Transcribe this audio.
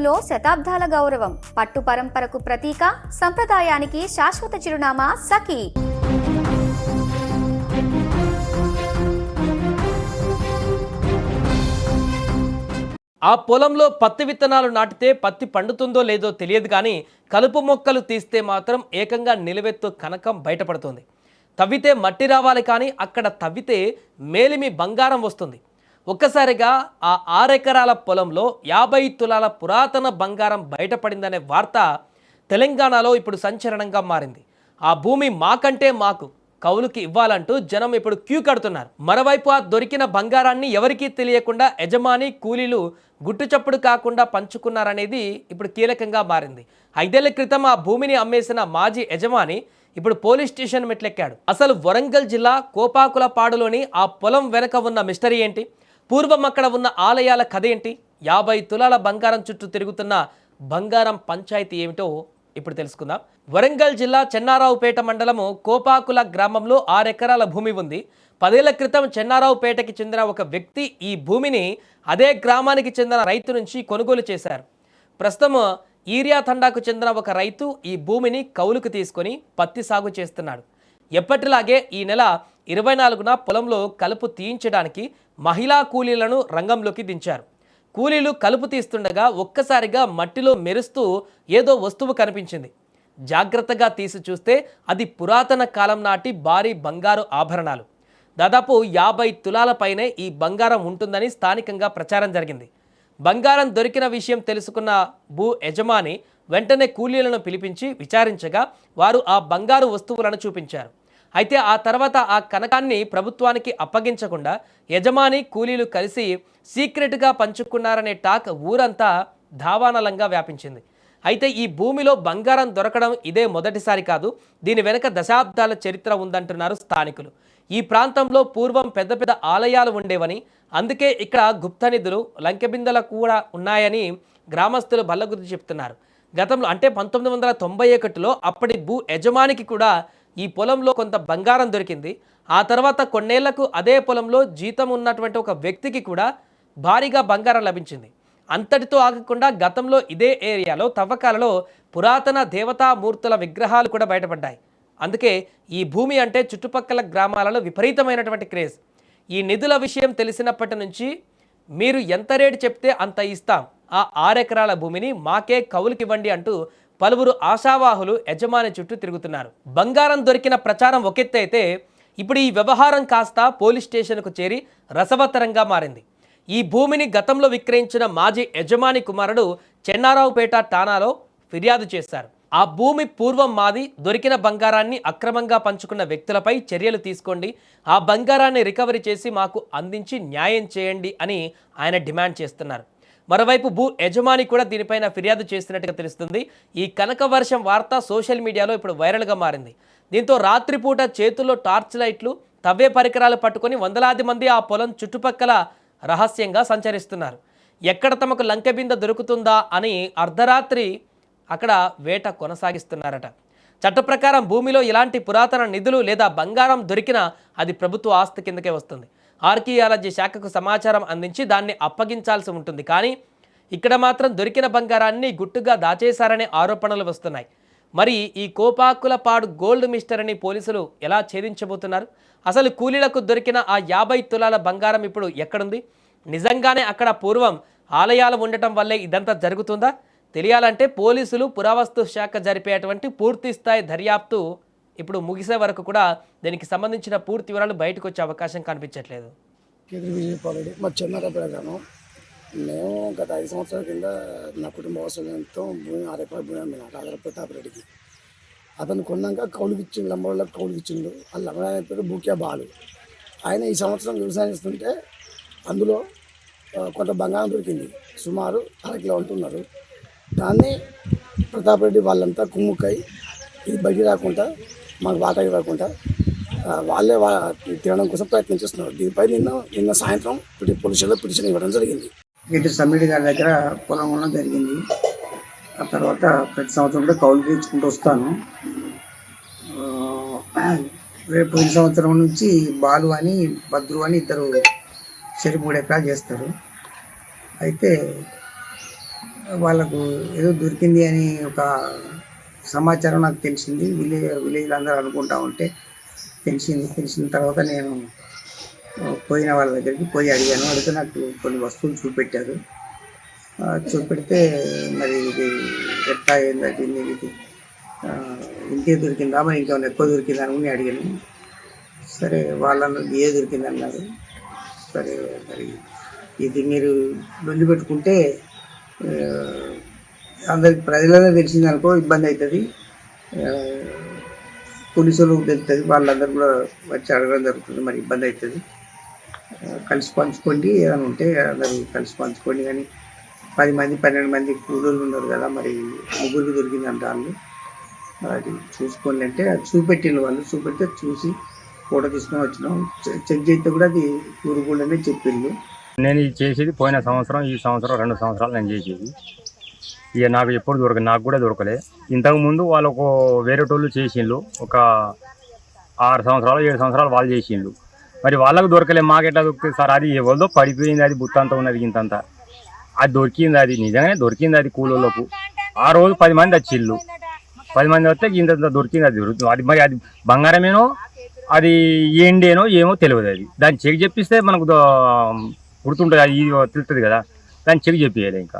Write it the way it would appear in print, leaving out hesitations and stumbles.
భూములో శతాబ్దాల గౌరవం, పట్టు పరంపరకు ప్రతీక, సంప్రదాయానికి శాశ్వత చిరునామా సఖీ. ఆ పొలంలో పత్తి విత్తనాలు నాటితే పత్తి పండుతుందో లేదో తెలియదు, కానీ కలుపు మొక్కలు తీస్తే మాత్రం ఏకంగా నిలువెత్తు కనకం బయటపడుతుంది. తవ్వితే మట్టి రావాలి, కానీ అక్కడ తవ్వితే మేలిమి బంగారం వస్తుంది. ఒక్కసారిగా ఆ 6 ఎకరాల పొలంలో 50 తులాల పురాతన బంగారం బయటపడిందనే వార్త తెలంగాణలో ఇప్పుడు సంచలనంగా మారింది. ఆ భూమి మాకంటే మాకు కౌలుకి ఇవ్వాలంటూ జనం ఇప్పుడు క్యూ కడుతున్నారు. మరోవైపు ఆ దొరికిన బంగారాన్ని ఎవరికీ తెలియకుండా యజమాని కూలీలు గుట్టుచప్పుడు కాకుండా పంచుకున్నారనేది ఇప్పుడు కీలకంగా మారింది. 5 ఏళ్ల క్రితం ఆ భూమిని అమ్మేసిన మాజీ యజమాని ఇప్పుడు పోలీస్ స్టేషన్ మెట్లెక్కాడు. అసలు వరంగల్ జిల్లా కోపాకులపాడులోని ఆ పొలం వెనక ఉన్న మిస్టరీ ఏంటి? పూర్వం అక్కడ ఉన్న ఆలయాల కథ ఏంటి? 50 తులాల బంగారం చుట్టూ తిరుగుతున్న బంగారం పంచాయతీ ఏమిటో ఇప్పుడు తెలుసుకుందాం. వరంగల్ జిల్లా చెన్నారావుపేట మండలము కోపాకుల గ్రామంలో 6 ఎకరాల భూమి ఉంది. 10 ఏళ్ల క్రితం చెన్నారావుపేటకి చెందిన ఒక వ్యక్తి ఈ భూమిని అదే గ్రామానికి చెందిన రైతు నుంచి కొనుగోలు చేశారు. ప్రస్తుతం ఈరియా తండాకు చెందిన ఒక రైతు ఈ భూమిని కౌలుకు తీసుకొని పత్తి సాగు చేస్తున్నాడు. ఎప్పటిలాగే ఈ నెల 24న పొలంలో కలుపు తీయించడానికి మహిళా కూలీలను రంగంలోకి దించారు. కూలీలు కలుపు తీస్తుండగా ఒక్కసారిగా మట్టిలో మెరుస్తూ ఏదో వస్తువు కనిపించింది. జాగ్రత్తగా తీసి చూస్తే అది పురాతన కాలం నాటి భారీ బంగారు ఆభరణాలు. దాదాపు 50 తులాల పైనే ఈ బంగారం ఉంటుందని స్థానికంగా ప్రచారం జరిగింది. బంగారం దొరికిన విషయం తెలుసుకున్న భూ యజమాని వెంటనే కూలీలను పిలిపించి విచారించగా వారు ఆ బంగారు వస్తువులను చూపించారు. అయితే ఆ తర్వాత ఆ కనకాన్ని ప్రభుత్వానికి అప్పగించకుండా యజమాని కూలీలు కలిసి సీక్రెట్గా పంచుకున్నారనే టాక్ ఊరంతా దావానలంగా వ్యాపించింది. అయితే ఈ భూమిలో బంగారం దొరకడం ఇదే మొదటిసారి కాదు. దీని వెనుక దశాబ్దాల చరిత్ర ఉందంటున్నారు స్థానికులు. ఈ ప్రాంతంలో పూర్వం పెద్ద పెద్ద ఆలయాలు ఉండేవని, అందుకే ఇక్కడ గుప్త నిధులు లంకెబిందెలు కూడా ఉన్నాయని గ్రామస్తులు బల్లగుద్ది చెప్తున్నారు. గతంలో అంటే 1991లో అప్పటి భూ యజమానికి కూడా ఈ పొలంలో కొంత బంగారం దొరికింది. ఆ తర్వాత కొన్నేళ్లకు అదే పొలంలో జీతం ఉన్నటువంటి ఒక వ్యక్తికి కూడా భారీగా బంగారం లభించింది. అంతటితో ఆగకుండా గతంలో ఇదే ఏరియాలో తవ్వకాలలో పురాతన దేవతామూర్తుల విగ్రహాలు కూడా బయటపడ్డాయి. అందుకే ఈ భూమి అంటే చుట్టుపక్కల గ్రామాలలో విపరీతమైనటువంటి క్రేజ్. ఈ నిధుల విషయం తెలిసినప్పటి నుంచి మీరు ఎంత రేటు చెప్తే అంత ఇస్తాం, ఆ 6 ఎకరాల భూమిని మాకే కౌలుకివ్వండి అంటూ పలువురు ఆశావాహులు యజమాని చుట్టూ తిరుగుతున్నారు. బంగారం దొరికిన ప్రచారం ఒకెత్తే అయితే ఇప్పుడు ఈ వ్యవహారం కాస్త పోలీస్ స్టేషన్కు చేరి రసవత్తరంగా మారింది. ఈ భూమిని గతంలో విక్రయించిన మాజీ యజమాని కుమారుడు చెన్నారావుపేట ఠాణాలో ఫిర్యాదు చేశారు. ఆ భూమి పూర్వం మాది, దొరికిన బంగారాన్ని అక్రమంగా పంచుకున్న వ్యక్తులపై చర్యలు తీసుకోండి, ఆ బంగారాన్ని రికవరీ చేసి మాకు అందించి న్యాయం చేయండి అని ఆయన డిమాండ్ చేస్తున్నారు. మరోవైపు భూ యజమాని కూడా దీనిపైన ఫిర్యాదు చేసినట్టుగా తెలుస్తుంది. ఈ కనక వర్షం వార్త సోషల్ మీడియాలో ఇప్పుడు వైరల్గా మారింది. దీంతో రాత్రిపూట చేతుల్లో టార్చ్ లైట్లు, తవ్వే పరికరాలు పట్టుకొని వందలాది మంది ఆ పొలం చుట్టుపక్కల రహస్యంగా సంచరిస్తున్నారు. ఎక్కడ తమకు లంకెబింద దొరుకుతుందా అని అర్ధరాత్రి అక్కడ వేట కొనసాగిస్తున్నారట. చట్ట ప్రకారం భూమిలో ఇలాంటి పురాతన నిధులు లేదా బంగారం దొరికినా అది ప్రభుత్వ ఆస్తి కిందకే వస్తుంది. ఆర్కియాలజీ శాఖకు సమాచారం అందించి దాన్ని అప్పగించాల్సి ఉంటుంది. కానీ ఇక్కడ మాత్రం దొరికిన బంగారాన్ని గుట్టుగా దాచేశారనే ఆరోపణలు వస్తున్నాయి. మరి ఈ కోపాకులపాడు గోల్డ్ మిస్టరీని పోలీసులు ఎలా ఛేదించబోతున్నారు? అసలు కూలీలకు దొరికిన ఆ 50 తులాల బంగారం ఇప్పుడు ఎక్కడుంది? నిజంగానే అక్కడ పూర్వం ఆలయాలు ఉండటం వల్లే ఇదంతా జరుగుతుందా? తెలియాలంటే పోలీసులు పురావస్తు శాఖ జరిపేటువంటి పూర్తి స్థాయి దర్యాప్తు ఇప్పుడు ముగిసే వరకు కూడా దీనికి సంబంధించిన పూర్తి వివరాలు బయటకు వచ్చే అవకాశం కనిపించట్లేదు. మా చెన్నారావుపేట గ్రామం. మేము గత 5 సంవత్సరాల కింద నా కుటుంబ అవసరంతో భూమి 6 ఎకరాల భూమి అమ్మిన రాజర ప్రతాపరెడ్డికి. అతను కొన్నాక కౌలుకి ఇచ్చిండు, లంబోళ్ళకి కౌలుకి ఇచ్చిండు. ఆ లంబడాయన పేరు బూక్యా బాలు. ఆయన ఈ సంవత్సరం వ్యవసాయం చేస్తుంటే అందులో కొంత బంగారం దొరికింది. సుమారు 1/2 కిలో ఉంటున్నారు. దాన్ని ప్రతాపరెడ్డి వాళ్ళంతా కుమ్ముక్కై ఇది బయటికి రాకుండా, మాకు వాటాకి రాకుండా వాళ్ళే తినడం కోసం ప్రయత్నం చేస్తున్నారు. దీనిపై నిన్న సాయంత్రం పోలీసులో పిటిషన్ ఇవ్వడం జరిగింది. ఇటు సమ్మిడి గారి దగ్గర పొలం ఉండడం జరిగింది. ఆ తర్వాత ప్రతి సంవత్సరం కూడా కౌలుకి ఇచ్చుకుంటూ వస్తాను. రేపు ఈ సంవత్సరం నుంచి బాలు అని భద్రు అని ఇద్దరు 3 ఎకరాలు చేస్తారు. అయితే వాళ్ళకు ఏదో దొరికింది అని ఒక సమాచారం నాకు తెలిసింది. విలేజ్ అందరూ అనుకుంటా ఉంటే తెలిసిన తర్వాత నేను పోయిన వాళ్ళ దగ్గరికి పోయి అడిగితే నాకు కొన్ని వస్తువులు చూపెట్టారు. చూపెడితే మరి ఇది ఎట్లా ఏంటంటే ఇది ఇంతే దొరికిందా మరి ఇంకేమైనా ఎక్కువ దొరికిందా అని అడిగాను. సరే వాళ్ళను ఏ దొరికింది అన్నారు. సరే మరి ఇది మీరు లొల్లి పెట్టుకుంటే అందరికి ప్రజలలో తెలిసింది అనుకో ఇబ్బంది అవుతుంది, పోలీసులకు తెలుస్తుంది, వాళ్ళందరూ కూడా వచ్చి అడగడం జరుగుతుంది, మరి ఇబ్బంది అవుతుంది. కలిసి పంచుకోండి, ఏదైనా ఉంటే అందరూ కలిసి పంచుకోండి. కానీ 10 మంది 12 మంది కూలీలు ఉన్నారు కదా, మరి ముగ్గురికి దొరికిందంట. వాళ్ళు అది చూసుకోండి అంటే అది చూపెట్టిన వాళ్ళు చూపెడితే చూసి ఫోటో తీసుకొని వచ్చినాం. చెక్ చేస్తే కూడా అది ఊరుకుండానే చెప్పిండు. నేను ఇది చేసేది పోయిన సంవత్సరం, ఈ సంవత్సరం 2 సంవత్సరాలు నేను చేసేది. ఇక నాకు ఎప్పుడు దొరకదు, నాకు కూడా దొరకలే. ఇంతకుముందు వాళ్ళు వేరే టోళ్ళు చేసిండ్రు, ఒక 6 సంవత్సరాలు 7 సంవత్సరాలు వాళ్ళు చేసిండ్రు. మరి వాళ్ళకు దొరకలే, మాకు ఎట్లా దొరుకుతుంది సార్? అది ఎవరిదో పడిపోయింది, అది బుత్తంతా ఉన్నది ఇంతంతా. అది దొరికింది, అది నిజంగానే దొరికింది. అది కూలోళ్ళకు ఆ రోజు 10 మంది వచ్చిళ్ళు. 10 మంది వస్తే ఇంత దొరికింది. అది దొరుకుతుంది. అది మరి అది బంగారమేనో అది ఏండేనో ఏమో తెలియదు. అది దాన్ని చెక్ చెప్పిస్తే మనకు గుర్తుంటుంది, అది తెలుస్తుంది కదా, దాన్ని చెక్ చెప్పేయాలి. ఇంకా